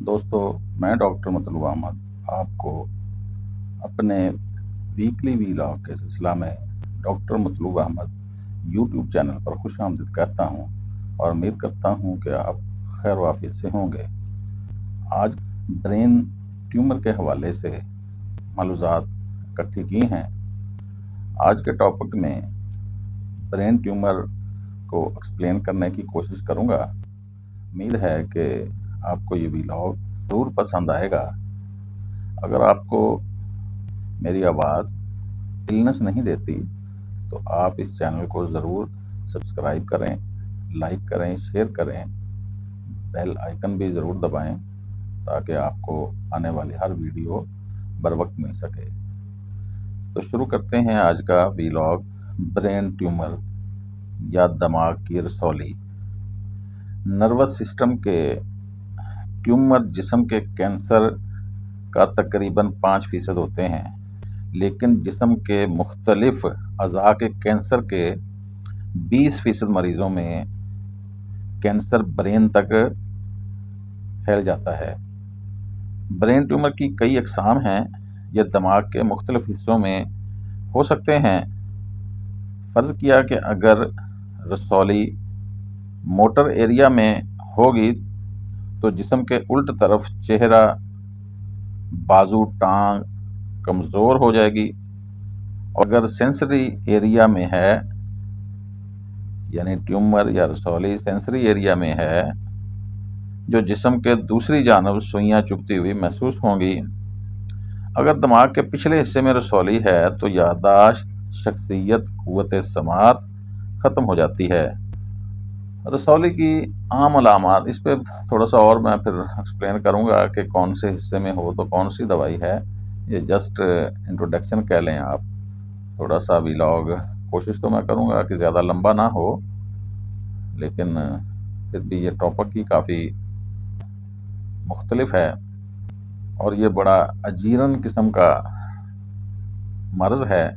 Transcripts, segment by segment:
دوستو میں ڈاکٹر مطلوب احمد آپ کو اپنے ویکلی ویلاگ کے سلسلہ میں ڈاکٹر مطلوب احمد یوٹیوب چینل پر خوش آمدید کہتا ہوں اور امید کرتا ہوں کہ آپ خیر و عافیت سے ہوں گے۔ آج برین ٹیومر کے حوالے سے معلومات اکٹھی کی ہیں۔ آج کے ٹاپک میں برین ٹیومر کو ایکسپلین کرنے کی کوشش کروں گا۔ امید ہے کہ آپ کو یہ ویلاگ ضرور پسند آئے گا۔ اگر آپ کو میری آواز النس نہیں دیتی تو آپ اس چینل کو ضرور سبسکرائب کریں، لائک کریں، شیئر کریں، بیل آئیکن بھی ضرور دبائیں تاکہ آپ کو آنے والی ہر ویڈیو بر وقت مل سکے۔ تو شروع کرتے ہیں آج کا ویلاگ۔ برین ٹیومر یا دماغ کی رسولی۔ نروس سسٹم کے ٹیومر جسم کے کینسر کا تقریباً 5% ہوتے ہیں، لیکن جسم کے مختلف اعضاء کے کینسر کے 20% مریضوں میں کینسر برین تک پھیل جاتا ہے۔ برین ٹیومر کی کئی اقسام ہیں۔ یہ دماغ کے مختلف حصوں میں ہو سکتے ہیں۔ فرض کیا کہ اگر رسولی موٹر ایریا میں ہوگی تو جسم کے الٹ طرف چہرہ، بازو، ٹانگ کمزور ہو جائے گی۔ اور اگر سینسری ایریا میں ہے، یعنی ٹیومر یا رسولی سینسری ایریا میں ہے، جو جسم کے دوسری جانب سوئیاں چبھتی ہوئی محسوس ہوں گی۔ اگر دماغ کے پچھلے حصے میں رسولی ہے تو یادداشت، شخصیت، قوت سماعت ختم ہو جاتی ہے۔ رسولی کی عام علامات، اس پہ تھوڑا سا اور میں پھر ایکسپلین کروں گا کہ کون سے حصے میں ہو تو کون سی دوائی ہے۔ یہ جسٹ انٹروڈکشن کہہ لیں آپ۔ تھوڑا سا ویلاگ کوشش تو میں کروں گا کہ زیادہ لمبا نہ ہو، لیکن پھر بھی یہ ٹاپک ہی کافی مختلف ہے اور یہ بڑا اجیرن قسم کا مرض ہے۔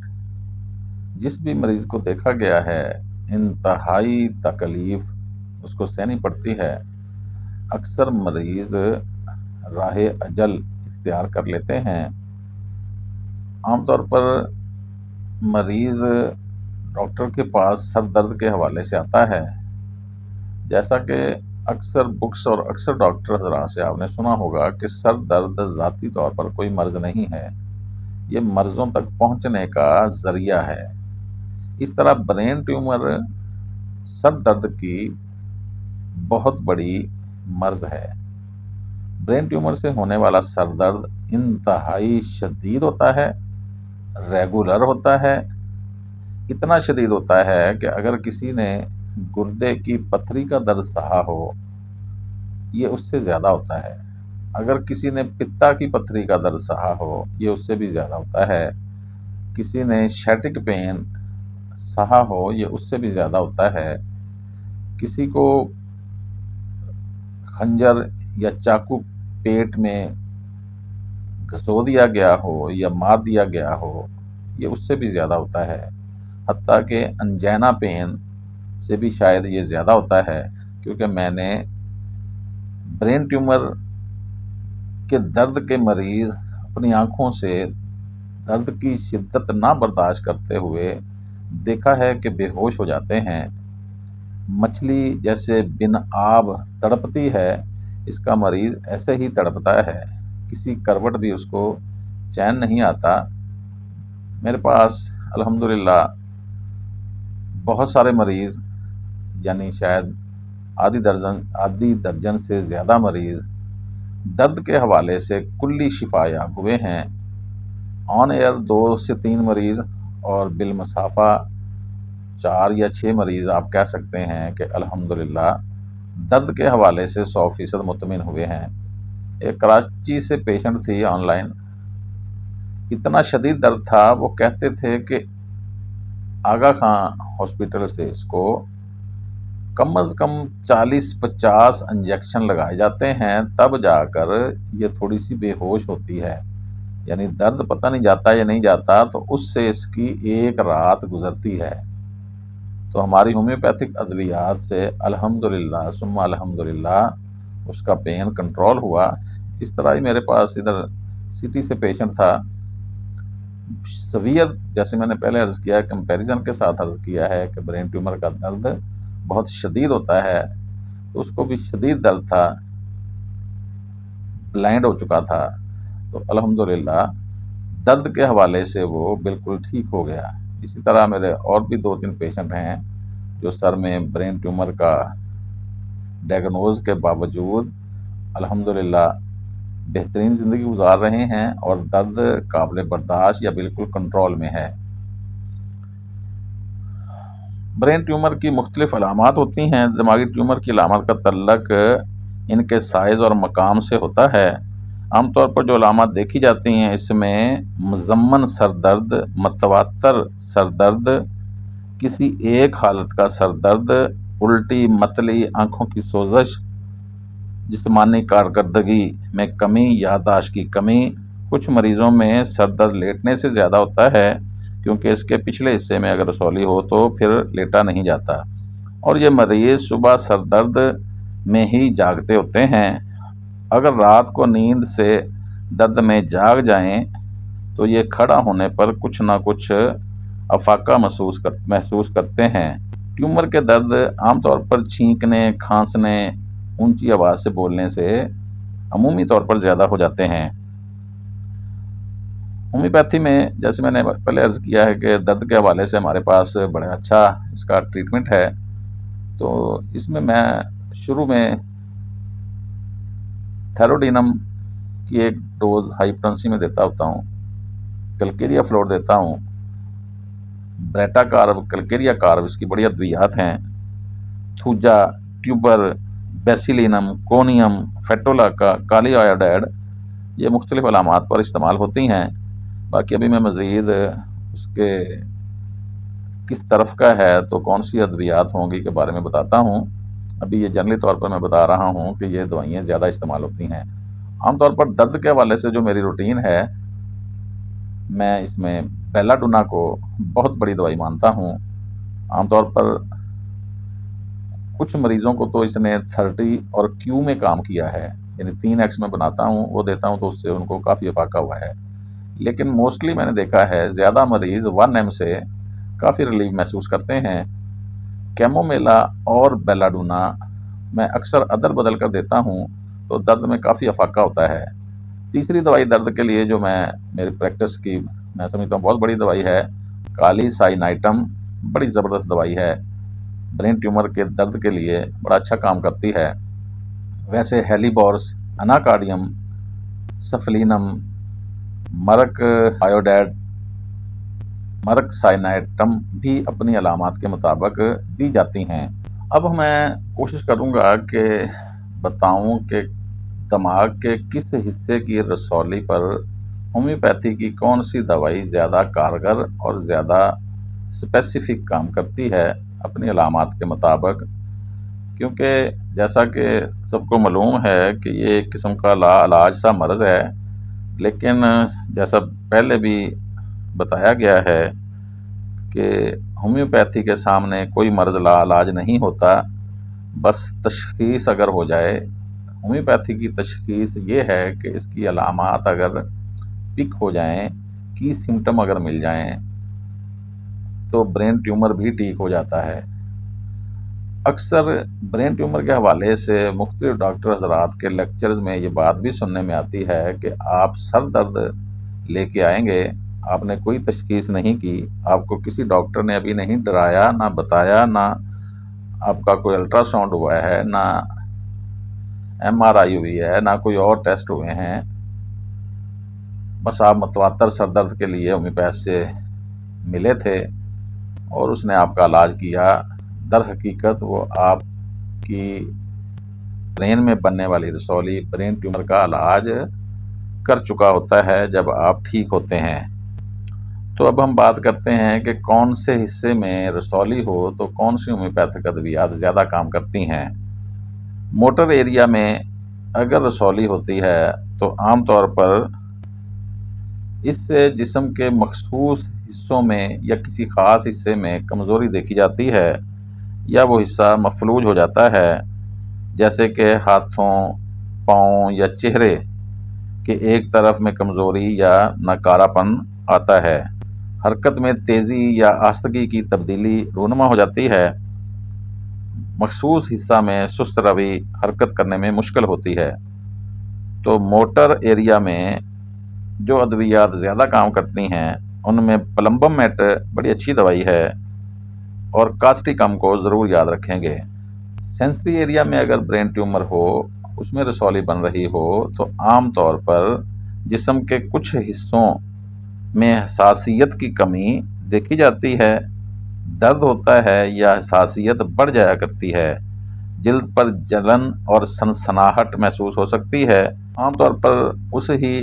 جس بھی مریض کو دیکھا گیا ہے انتہائی تکلیف اس کو سہنی پڑتی ہے۔ اکثر مریض راہ اجل اختیار کر لیتے ہیں۔ عام طور پر مریض ڈاکٹر کے پاس سر درد کے حوالے سے آتا ہے۔ جیسا کہ اکثر بکس اور اکثر ڈاکٹر حضرات سے آپ نے سنا ہوگا کہ سر درد ذاتی طور پر کوئی مرض نہیں ہے، یہ مرضوں تک پہنچنے کا ذریعہ ہے۔ اس طرح برین ٹیومر سر درد کی بہت بڑی مرض ہے۔ برین ٹیومر سے ہونے والا سر درد انتہائی شدید ہوتا ہے، ریگولر ہوتا ہے۔ اتنا شدید ہوتا ہے کہ اگر کسی نے گردے کی پتھری کا درد سہا ہو، یہ اس سے زیادہ ہوتا ہے۔ اگر کسی نے پتا کی پتھری کا درد سہا ہو، یہ اس سے بھی زیادہ ہوتا ہے۔ کسی نے شیٹک پین سہا ہو، یہ اس سے بھی زیادہ ہوتا ہے۔ کسی کو خنجر یا چاقو پیٹ میں گھسو دیا گیا ہو یا مار دیا گیا ہو، یہ اس سے بھی زیادہ ہوتا ہے۔ حتیٰ کہ انجینا پین سے بھی شاید یہ زیادہ ہوتا ہے، کیونکہ میں نے برین ٹیومر کے درد کے مریض اپنی آنکھوں سے درد کی شدت نہ برداشت کرتے ہوئے دیکھا ہے کہ بے ہوش ہو جاتے ہیں۔ مچھلی جیسے بن آب تڑپتی ہے، اس کا مریض ایسے ہی تڑپتا ہے، کسی کروٹ بھی اس کو چین نہیں آتا۔ میرے پاس الحمدللہ بہت سارے مریض، یعنی شاید آدھی درجن سے زیادہ مریض درد کے حوالے سے کلی شفا یاب ہوئے ہیں۔ آن ایئر 2 سے 3 مریض اور بالمصافہ 4 یا 6 مریض آپ کہہ سکتے ہیں کہ الحمدللہ درد کے حوالے سے 100% مطمئن ہوئے ہیں۔ ایک کراچی سے پیشنٹ تھی آن لائن، اتنا شدید درد تھا، وہ کہتے تھے کہ آغا خان ہاسپٹل سے اس کو کم از کم 40-50 انجیکشن لگائے جاتے ہیں، تب جا کر یہ تھوڑی سی بے ہوش ہوتی ہے۔ یعنی درد پتہ نہیں جاتا یا نہیں جاتا، تو اس سے اس کی ایک رات گزرتی ہے۔ تو ہماری ہومیوپیتھک ادویات سے الحمدللہ ثم الحمدللہ اس کا پین کنٹرول ہوا۔ اس طرح ہی میرے پاس ادھر سٹی سے پیشنٹ تھا سویئر، جیسے میں نے پہلے عرض کیا، کمپیریزن کے ساتھ عرض کیا ہے کہ برین ٹیومر کا درد بہت شدید ہوتا ہے، تو اس کو بھی شدید درد تھا، بلائنڈ ہو چکا تھا، تو الحمدللہ درد کے حوالے سے وہ بالکل ٹھیک ہو گیا۔ اسی طرح میرے اور بھی 2-3 پیشنٹ ہیں جو سر میں برین ٹیومر کا ڈائگنوز کے باوجود الحمدللہ بہترین زندگی گزار رہے ہیں اور درد قابل برداشت یا بالکل کنٹرول میں ہے۔ برین ٹیومر کی مختلف علامات ہوتی ہیں۔ دماغی ٹیومر کی علامات کا تعلق ان کے سائز اور مقام سے ہوتا ہے۔ عام طور پر جو علامات دیکھی جاتی ہیں اس میں مزمن سر درد، متواتر سر درد، کسی ایک حالت کا سر درد، الٹی، متلی، آنکھوں کی سوزش، جسمانی کارکردگی میں کمی، یادداشت کی کمی۔ کچھ مریضوں میں سر درد لیٹنے سے زیادہ ہوتا ہے کیونکہ اس کے پچھلے حصے میں اگر رسولی ہو تو پھر لیٹا نہیں جاتا، اور یہ مریض صبح سر درد میں ہی جاگتے ہوتے ہیں۔ اگر رات کو نیند سے درد میں جاگ جائیں تو یہ کھڑا ہونے پر کچھ نہ کچھ افاقہ محسوس کرتے ہیں۔ ٹیومر کے درد عام طور پر چھینکنے، کھانسنے، اونچی آواز سے بولنے سے عمومی طور پر زیادہ ہو جاتے ہیں۔ ہومیوپیتھی میں جیسے میں نے پہلے عرض کیا ہے کہ درد کے حوالے سے ہمارے پاس بڑا اچھا اس کا ٹریٹمنٹ ہے، تو اس میں شروع میں تھائروڈینم کی ایک ڈوز ہائی پوٹینسی میں دیتا ہوتا ہوں، کلکیریا فلور دیتا ہوں، بریٹا کارب، کلکیریا کارب اس کی بڑی ادویات ہیں، تھوجا، ٹیوبر، بیسیلینم، کونیم، فیٹولا کا کالی آیوڈائڈ، یہ مختلف علامات پر استعمال ہوتی ہیں۔ باقی ابھی میں مزید اس کے کس طرف کا ہے تو کون سی ادویات ہوں گی کے بارے میں بتاتا ہوں۔ ابھی یہ جنرلی طور پر میں بتا رہا ہوں کہ یہ دوائیاں زیادہ استعمال ہوتی ہیں۔ عام طور پر درد کے حوالے سے جو میری روٹین ہے، میں اس میں بیلاڈونا کو بہت بڑی دوائی مانتا ہوں۔ عام طور پر کچھ مریضوں کو تو اس نے 30 اور کیو میں کام کیا ہے، یعنی 3x میں بناتا ہوں، وہ دیتا ہوں تو اس سے ان کو کافی افاقہ ہوا ہے، لیکن موسٹلی میں نے دیکھا ہے زیادہ مریض 1m سے کافی ریلیف محسوس کرتے ہیں۔ کیمومیلا اور بیلاڈونا میں اکثر ادل بدل کر دیتا ہوں تو درد میں کافی افاقہ ہوتا ہے۔ تیسری دوائی درد کے لیے جو میری پریکٹس کی میں سمجھتا ہوں بہت بڑی دوائی ہے، کالی سائنائٹم، بڑی زبردست دوائی ہے، برین ٹیومر کے درد کے لیے بڑا اچھا کام کرتی ہے۔ ویسے ہیلیبورس، اناکارڈیم، سفلینم، مرک آیوڈائڈ، مرک سائنائٹم بھی اپنی علامات کے مطابق دی جاتی ہیں۔ اب میں کوشش کروں گا کہ بتاؤں کہ دماغ کے کس حصے کی رسولی پر ہومیوپیتھی کی کون سی دوائی زیادہ کارگر اور زیادہ اسپیسیفک کام کرتی ہے اپنی علامات کے مطابق، کیونکہ جیسا کہ سب کو معلوم ہے کہ یہ ایک قسم کا لا علاج سا مرض ہے، لیکن جیسا پہلے بھی بتایا گیا ہے کہ ہومیوپیتھی کے سامنے کوئی مرض لا علاج نہیں ہوتا، بس تشخیص اگر ہو جائے۔ ہومیوپیتھی کی تشخیص یہ ہے کہ اس کی علامات اگر پک ہو جائیں، کی سمٹم اگر مل جائیں تو برین ٹیومر بھی ٹھیک ہو جاتا ہے۔ اکثر برین ٹیومر کے حوالے سے مختلف ڈاکٹر حضرات کے لیکچرز میں یہ بات بھی سننے میں آتی ہے کہ آپ سر درد لے کے آئیں گے، آپ نے کوئی تشخیص نہیں کی، آپ کو کسی ڈاکٹر نے ابھی نہیں ڈرایا، نہ بتایا، نہ آپ کا کوئی الٹرا ساؤنڈ ہوا ہے، نہ MRI ہوئی ہے، نہ کوئی اور ٹیسٹ ہوئے ہیں، بس آپ متواتر سر درد کے لیے ہومیوپیتھ سے ملے تھے اور اس نے آپ کا علاج کیا۔ در حقیقت وہ آپ کی برین میں بننے والی رسولی، برین ٹیومر کا علاج کر چکا ہوتا ہے جب آپ ٹھیک ہوتے ہیں۔ تو اب ہم بات کرتے ہیں کہ کون سے حصے میں رسولی ہو تو کون سی ہومیوپیتھک ادویات زیادہ کام کرتی ہیں۔ موٹر ایریا میں اگر رسولی ہوتی ہے تو عام طور پر اس سے جسم کے مخصوص حصوں میں یا کسی خاص حصے میں کمزوری دیکھی جاتی ہے یا وہ حصہ مفلوج ہو جاتا ہے، جیسے کہ ہاتھوں، پاؤں یا چہرے۔ کہ ایک طرف میں کمزوری یا ناکارہ پن آتا ہے، حرکت میں تیزی یا آہستگی کی تبدیلی رونما ہو جاتی ہے، مخصوص حصہ میں سست روی حرکت کرنے میں مشکل ہوتی ہے۔ تو موٹر ایریا میں جو ادویات زیادہ کام کرتی ہیں ان میں پلمبم میٹ بڑی اچھی دوائی ہے، اور کاسٹیکم کو ضرور یاد رکھیں گے۔ سینسری ایریا میں اگر برین ٹیومر ہو، اس میں رسولی بن رہی ہو، تو عام طور پر جسم کے کچھ حصوں میں حساسیت کی کمی دیکھی جاتی ہے، درد ہوتا ہے یا حساسیت بڑھ جایا کرتی ہے، جلد پر جلن اور سنسناہٹ محسوس ہو سکتی ہے۔ عام طور پر اس ہی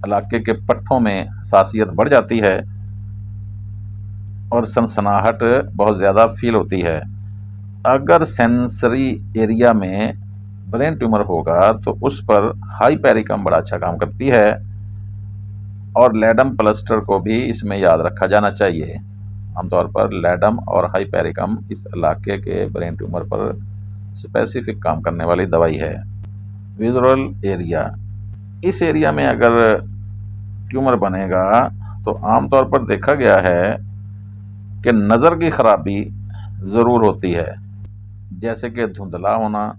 علاقے کے پٹھوں میں حساسیت بڑھ جاتی ہے اور سنسناہٹ بہت زیادہ فیل ہوتی ہے۔ اگر سینسری ایریا میں برین ٹیومر ہوگا تو اس پر ہائی پیریکم بڑا اچھا کام کرتی ہے، اور لیڈم پلسٹر کو بھی اس میں یاد رکھا جانا چاہیے۔ عام طور پر لیڈم اور ہائی پیریکم اس علاقے کے برین ٹیومر پر اسپیسیفک کام کرنے والی دوائی ہے۔ ویزورل ایریا، اس ایریا میں اگر ٹیومر بنے گا تو عام طور پر دیکھا گیا ہے کہ نظر کی خرابی ضرور ہوتی ہے، جیسے کہ دھندلا ہونا،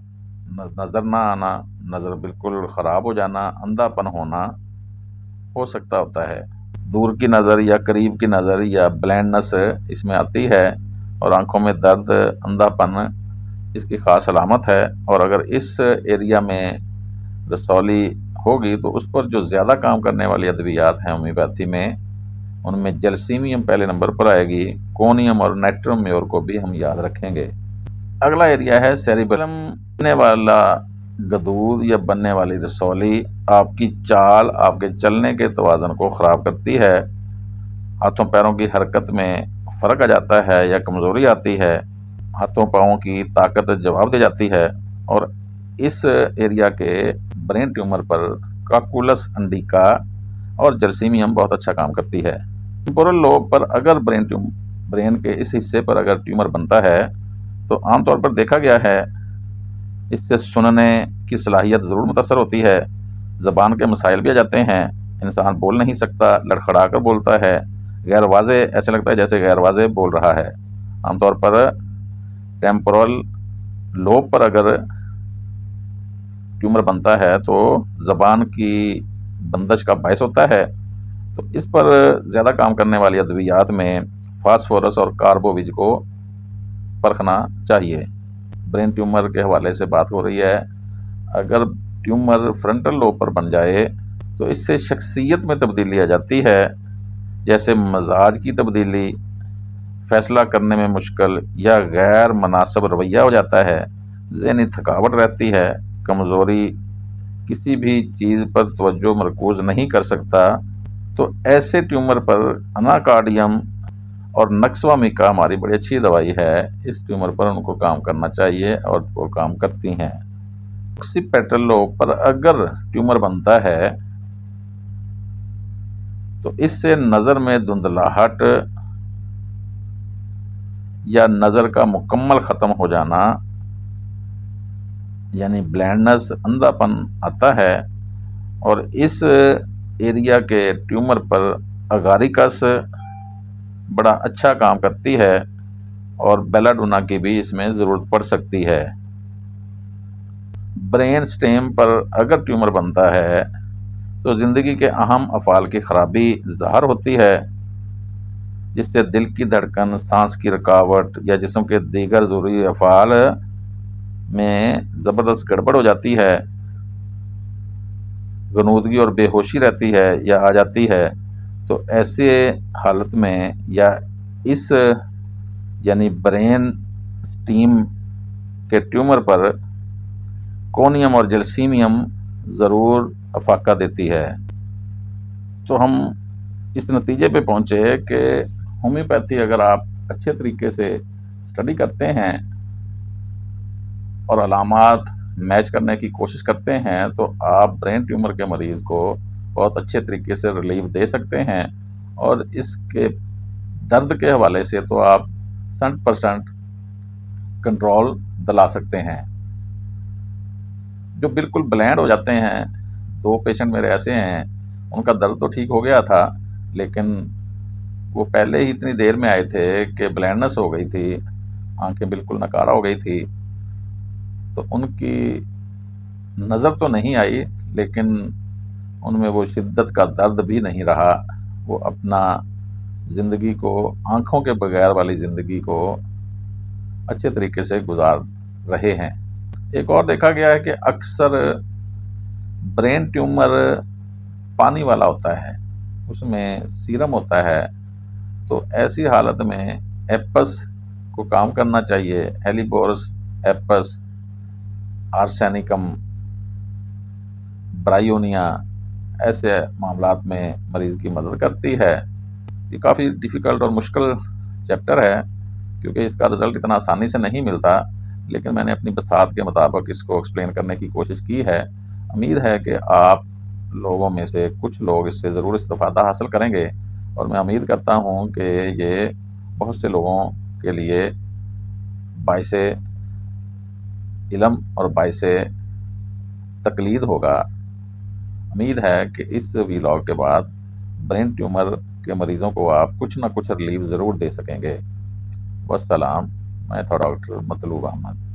نظر نہ آنا، نظر بالکل خراب ہو جانا، اندھا پن ہونا ہو سکتا ہوتا ہے۔ دور کی نظر یا قریب کی نظر یا بلائنڈنس اس میں آتی ہے، اور آنکھوں میں درد، اندھا پن اس کی خاص علامت ہے۔ اور اگر اس ایریا میں رسولی ہوگی تو اس پر جو زیادہ کام کرنے والی ادویات ہیں ہومیوپیتھی میں، ان میں جلسیمیم پہلے نمبر پر آئے گی، کونیم اور نائٹرم میور کو بھی ہم یاد رکھیں گے۔ اگلا ایریا ہے سیریبیلم۔ بننے والا گدود یا بننے والی رسولی آپ کی چال، آپ کے چلنے کے توازن کو خراب کرتی ہے، ہاتھوں پیروں کی حرکت میں فرق آ جاتا ہے یا کمزوری آتی ہے، ہاتھوں پاؤں کی طاقت جواب دے جاتی ہے، اور اس ایریا کے برین ٹیومر پر کاکولس انڈیکا اور جلسیمیم بہت اچھا کام کرتی ہے۔ ٹیمپورل لوب پر اگر برین کے اس حصے پر اگر ٹیومر بنتا ہے تو عام طور پر دیکھا گیا ہے اس سے سننے کی صلاحیت ضرور متاثر ہوتی ہے، زبان کے مسائل بھی آ جاتے ہیں، انسان بول نہیں سکتا، لڑکھڑا کر بولتا ہے، غیر واضح، ایسے لگتا ہے جیسے غیر واضح بول رہا ہے۔ عام طور پر ٹیمپورل لوب پر اگر ٹیومر بنتا ہے تو زبان کی بندش کا باعث ہوتا ہے، تو اس پر زیادہ کام کرنے والی ادویات میں فاسفورس اور کاربوویج کو پرکھنا چاہیے۔ برین ٹیومر کے حوالے سے بات ہو رہی ہے، اگر ٹیومر فرنٹل لوب پر بن جائے تو اس سے شخصیت میں تبدیلی آ جاتی ہے، جیسے مزاج کی تبدیلی، فیصلہ کرنے میں مشکل یا غیر مناسب رویہ ہو جاتا ہے، ذہنی تھکاوٹ رہتی ہے، کمزوری، کسی بھی چیز پر توجہ مرکوز نہیں کر سکتا۔ تو ایسے ٹیومر پر اناکارڈیم اور نکسوامیکا ہماری بڑی اچھی دوائی ہے، اس ٹیومر پر ان کو کام کرنا چاہیے اور وہ کام کرتی ہیں۔ آکسیپیٹل لوب پر اگر ٹیومر بنتا ہے تو اس سے نظر میں دھندلاہٹ یا نظر کا مکمل ختم ہو جانا یعنی بلائنڈنس، اندھا پن آتا ہے، اور اس ایریا کے ٹیومر پر اگاریکس بڑا اچھا کام کرتی ہے، اور بیلاڈونا کی بھی اس میں ضرورت پڑ سکتی ہے۔ برین سٹیم پر اگر ٹیومر بنتا ہے تو زندگی کے اہم افعال کی خرابی ظاہر ہوتی ہے، جس سے دل کی دھڑکن، سانس کی رکاوٹ یا جسم کے دیگر ضروری افعال میں زبردست گڑبڑ ہو جاتی ہے، غنودگی اور بے ہوشی رہتی ہے یا آ جاتی ہے۔ تو ایسے حالت میں یا اس یعنی برین سٹیم کے ٹیومر پر کونیم اور جلسیمیم ضرور افاقہ دیتی ہے۔ تو ہم اس نتیجے پہ پہنچے کہ ہومیوپیتھی اگر آپ اچھے طریقے سے اسٹڈی کرتے ہیں اور علامات میچ کرنے کی کوشش کرتے ہیں تو آپ برین ٹیومر کے مریض کو بہت اچھے طریقے سے ریلیف دے سکتے ہیں، اور اس کے درد کے حوالے سے تو آپ 100% کنٹرول دلا سکتے ہیں۔ جو بالکل بلینڈ ہو جاتے ہیں، 2 پیشنٹ میرے ایسے ہیں، ان کا درد تو ٹھیک ہو گیا تھا، لیکن وہ پہلے ہی اتنی دیر میں آئے تھے کہ بلائنڈنس ہو گئی تھی، آنکھیں بالکل نکارہ ہو گئی تھی، تو ان کی نظر تو نہیں آئی، لیکن ان میں وہ شدت کا درد بھی نہیں رہا۔ وہ اپنا زندگی کو، آنکھوں کے بغیر والی زندگی کو اچھے طریقے سے گزار رہے ہیں۔ ایک اور دیکھا گیا ہے کہ اکثر برین ٹیومر پانی والا ہوتا ہے، اس میں سیرم ہوتا ہے، تو ایسی حالت میں ایپس کو کام کرنا چاہیے۔ ہیلیبورس ایپس، آرسینیکم، برائیونیا، ایسے معاملات میں مریض کی مدد کرتی ہے۔ یہ کافی ڈیفیکلٹ اور مشکل چیپٹر ہے، کیونکہ اس کا رزلٹ اتنا آسانی سے نہیں ملتا، لیکن میں نے اپنی بساط کے مطابق اس کو ایکسپلین کرنے کی کوشش کی ہے۔ امید ہے کہ آپ لوگوں میں سے کچھ لوگ اس سے ضرور استفادہ حاصل کریں گے، اور میں امید کرتا ہوں کہ یہ بہت سے لوگوں کے لیے باعث علم اور باعث تقلید ہوگا۔ امید ہے کہ اس ویلاگ کے بعد برین ٹیومر کے مریضوں کو آپ کچھ نہ کچھ ریلیف ضرور دے سکیں گے۔ والسلام، میں تھا ڈاکٹر مطلوب احمد۔